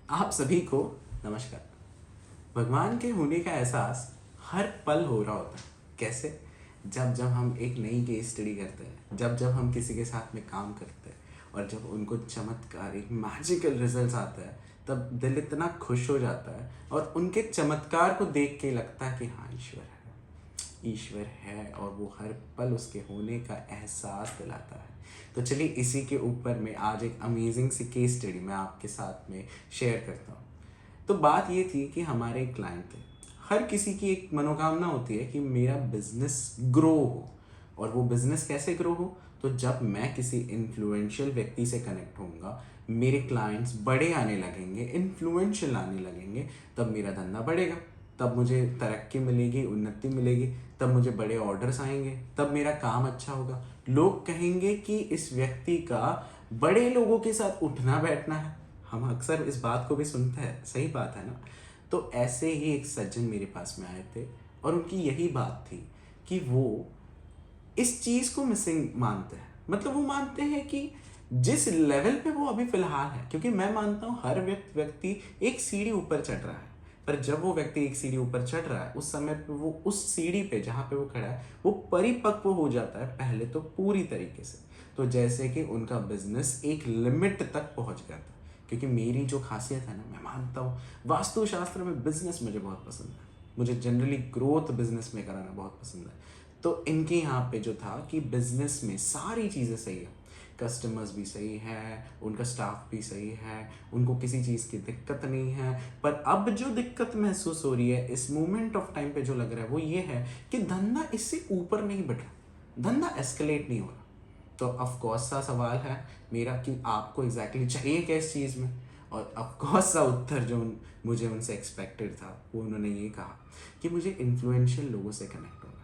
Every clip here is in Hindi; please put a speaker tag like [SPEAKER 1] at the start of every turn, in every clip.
[SPEAKER 1] आप सभी को नमस्कार। भगवान के होने का एहसास हर पल हो रहा होता है। कैसे? जब जब हम एक नई केस स्टडी करते हैं, जब जब हम किसी के साथ में काम करते हैं और जब उनको चमत्कार एक मैजिकल रिजल्ट्स आता है, तब दिल इतना खुश हो जाता है और उनके चमत्कार को देख के लगता है कि हाँ, ईश्वर है और वो हर पल उसके होने का एहसास दिलाता है। तो चलिए इसी के ऊपर में आज एक अमेजिंग सी केस स्टडी मैं आपके साथ में शेयर करता हूँ। तो बात ये थी कि हमारे एक क्लाइंट थे। हर किसी की एक मनोकामना होती है कि मेरा बिजनेस ग्रो हो। और वो बिजनेस कैसे ग्रो हो? तो जब मैं किसी इन्फ्लुएंशियल व्यक्ति से कनेक्ट होऊंगा, मेरे क्लाइंट्स बड़े आने लगेंगे, इन्फ्लुएंशियल आने लगेंगे, तब मेरा धंधा बढ़ेगा, तब मुझे तरक्की मिलेगी, उन्नति मिलेगी, तब मुझे बड़े ऑर्डर्स आएंगे, तब मेरा काम अच्छा होगा। लोग कहेंगे कि इस व्यक्ति का बड़े लोगों के साथ उठना बैठना है। हम अक्सर इस बात को भी सुनते हैं, सही बात है ना? तो ऐसे ही एक सज्जन मेरे पास में आए थे और उनकी यही बात थी कि वो इस चीज को मिसिंग मानते हैं। मतलब वो मानते हैं कि जिस लेवल पे वो अभी फिलहाल है, क्योंकि मैं मानता हूं हर व्यक्ति एक सीढ़ी ऊपर चढ़ रहा है, पर जब वो व्यक्ति एक सीढ़ी ऊपर चढ़ रहा है उस समय पे वो उस सीढ़ी पे जहां पे वो खड़ा है वो परिपक्व हो जाता है पहले तो पूरी तरीके से। तो जैसे कि उनका बिजनेस एक लिमिट तक पहुंच गया था। क्योंकि मेरी जो खासियत है ना, मैं मानता हूँ वास्तुशास्त्र में बिजनेस मुझे बहुत पसंद है। मुझे जनरली ग्रोथ बिजनेस में कराना बहुत पसंद है। तो इनके यहाँ पे जो था कि बिजनेस में सारी चीज़ें सही है, कस्टमर्स भी सही है, उनका स्टाफ भी सही है, उनको किसी चीज़ की दिक्कत नहीं है। पर अब जो दिक्कत महसूस हो रही है इस मोमेंट ऑफ टाइम पे जो लग रहा है वो ये है कि धंधा इससे ऊपर नहीं बढ़ रहा, धंधा एस्केलेट नहीं हो रहा। तो ऑफकोर्स सा सवाल है मेरा कि आपको एग्जैक्टली चाहिए क्या इस चीज़ में? और ऑफकोर्स सा उत्तर जो मुझे उनसे एक्सपेक्टेड था वो उन्होंने ये कहा कि मुझे इन्फ्लुएंशियल लोगों से कनेक्ट होना है,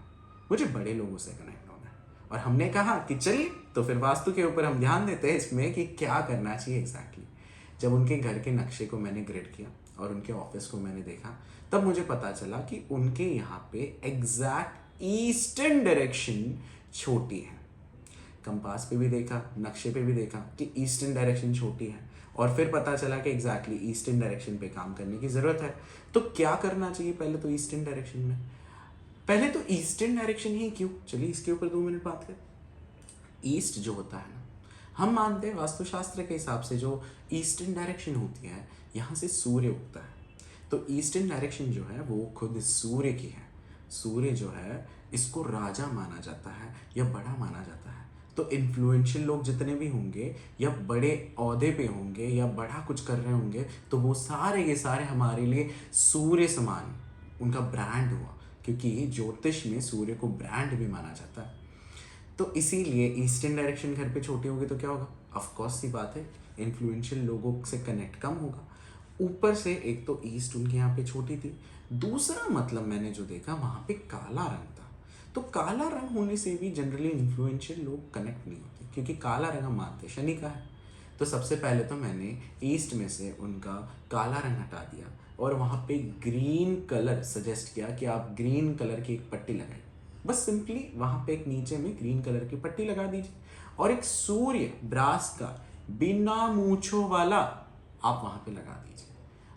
[SPEAKER 1] मुझे बड़े लोगों से कनेक्ट होना है। और हमने कहा कि चलिए तो फिर वास्तु के ऊपर हम ध्यान देते हैं इसमें कि क्या करना चाहिए एग्जैक्टली। जब उनके घर के नक्शे को मैंने ग्रिड किया और उनके ऑफिस को मैंने देखा, तब मुझे पता चला कि उनके यहाँ पे एग्जैक्ट ईस्टर्न डायरेक्शन छोटी है। कंपास पे भी देखा, नक्शे पे भी देखा कि ईस्टर्न डायरेक्शन छोटी है, और फिर पता चला कि एग्जैक्टली ईस्टर्न डायरेक्शन पे काम करने की ज़रूरत है। तो क्या करना चाहिए पहले तो ईस्टर्न डायरेक्शन में? पहले तो ईस्टर्न डायरेक्शन ही क्यों, चलिए इसके ऊपर 2 मिनट बात करें। ईस्ट जो होता है ना, हम मानते हैं वास्तुशास्त्र के हिसाब से जो ईस्टर्न डायरेक्शन होती है यहाँ से सूर्य उगता है। तो ईस्टर्न डायरेक्शन जो है वो खुद सूर्य की है। सूर्य जो है इसको राजा माना जाता है या बड़ा माना जाता है। तो इन्फ्लुएंशियल लोग जितने भी होंगे या बड़े ओहदे पे होंगे या बड़ा कुछ कर रहे होंगे, तो वो सारे के सारे हमारे लिए सूर्य समान उनका ब्रांड हुआ। क्योंकि ज्योतिष में सूर्य को ब्रांड भी माना जाता है। तो इसीलिए ईस्टर्न डायरेक्शन घर पे छोटी होगी तो क्या होगा? ऑफ कोर्स सी बात है, इन्फ्लुएंशियल लोगों से कनेक्ट कम होगा। ऊपर से एक तो ईस्ट उनके यहाँ पे छोटी थी, दूसरा मतलब मैंने जो देखा वहाँ पे काला रंग था। तो काला रंग होने से भी जनरली इन्फ्लुएंशियल लोग कनेक्ट नहीं होते, क्योंकि काला रंग हम मानते शनि का है। तो सबसे पहले तो मैंने ईस्ट में से उनका काला रंग हटा दिया और वहाँ पे ग्रीन कलर सजेस्ट किया कि आप ग्रीन कलर की एक पट्टी लगाइए। बस सिंपली वहाँ पे एक नीचे में ग्रीन कलर की पट्टी लगा दीजिए और एक सूर्य ब्रास का बिना मूछों वाला आप वहाँ पे लगा दीजिए।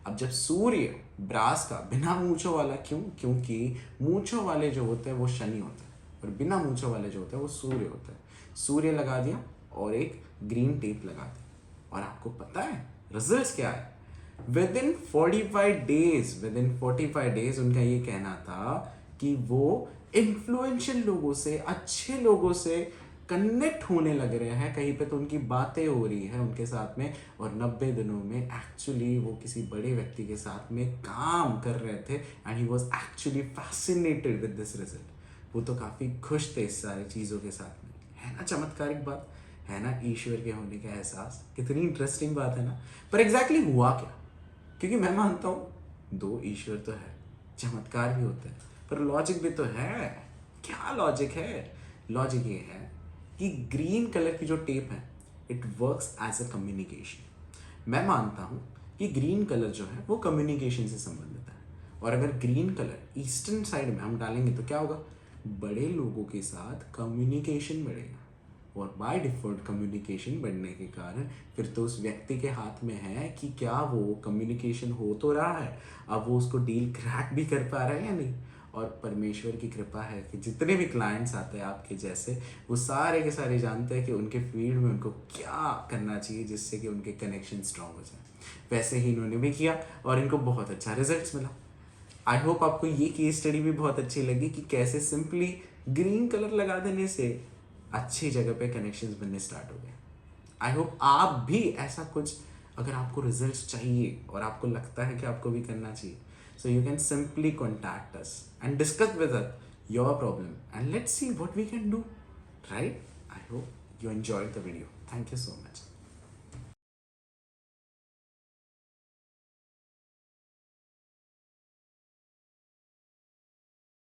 [SPEAKER 1] अब जब सूर्य ब्रास का बिना मूछों वाला, क्यों? क्योंकि मूछों वाले जो होते हैं वो शनि होते हैं और बिना मूछों वाले जो होते हैं वो सूर्य होते हैं। सूर्य लगा दिया और एक ग्रीन टेप लगा दी, और आपको पता है रिजल्ट्स क्या है? विद इन 45 डेज उनका ये कहना था कि वो इन्फ्लुएंशियल लोगों से, अच्छे लोगों से कनेक्ट होने लग रहे हैं। कहीं पे तो उनकी बातें हो रही है उनके साथ में, और 90 दिनों में एक्चुअली वो किसी बड़े व्यक्ति के साथ में काम कर रहे थे and he was actually fascinated with this result. वो तो काफ़ी खुश थे इस सारी चीज़ों के साथ में। है ना चमत्कारिक बात? है ना ईश्वर के होने का एहसास? कितनी इंटरेस्टिंग बात है ना? पर एग्जैक्टली हुआ क्या? क्योंकि मैं मानता हूँ दो ईश्वर तो है, चमत्कार भी होते हैं, पर लॉजिक भी तो है। क्या लॉजिक है? लॉजिक ये है कि ग्रीन कलर की जो टेप है it works as a communication. मैं मानता हूँ कि ग्रीन कलर जो है वो कम्युनिकेशन से संबंधित है, और अगर ग्रीन कलर ईस्टर्न साइड में हम डालेंगे तो क्या होगा? बड़े लोगों के साथ कम्युनिकेशन बढ़ेगा। और बाय डिफ़ॉल्ट कम्युनिकेशन बढ़ने के कारण फिर तो उस व्यक्ति के हाथ में है कि क्या वो कम्युनिकेशन हो तो रहा है, अब वो उसको डील क्रैक भी कर पा रहा है या नहीं। और परमेश्वर की कृपा है कि जितने भी क्लाइंट्स आते हैं आपके जैसे, वो सारे के सारे जानते हैं कि उनके फील्ड में उनको क्या करना चाहिए जिससे कि उनके कनेक्शन स्ट्रांग हो जाए। वैसे ही इन्होंने भी किया और इनको बहुत अच्छा रिजल्ट्स मिला। आई होप आपको ये केस स्टडी भी बहुत अच्छी लगी कि कैसे सिंपली ग्रीन कलर लगा देने से अच्छी जगह पे कनेक्शंस बनने स्टार्ट हो गए। आई होप आप भी ऐसा कुछ, अगर आपको रिजल्ट्स चाहिए और आपको लगता है कि आपको भी करना चाहिए, so you can simply contact us and discuss with us your problem and let's see what we can do, right? I hope you enjoyed the video. Thank you so much.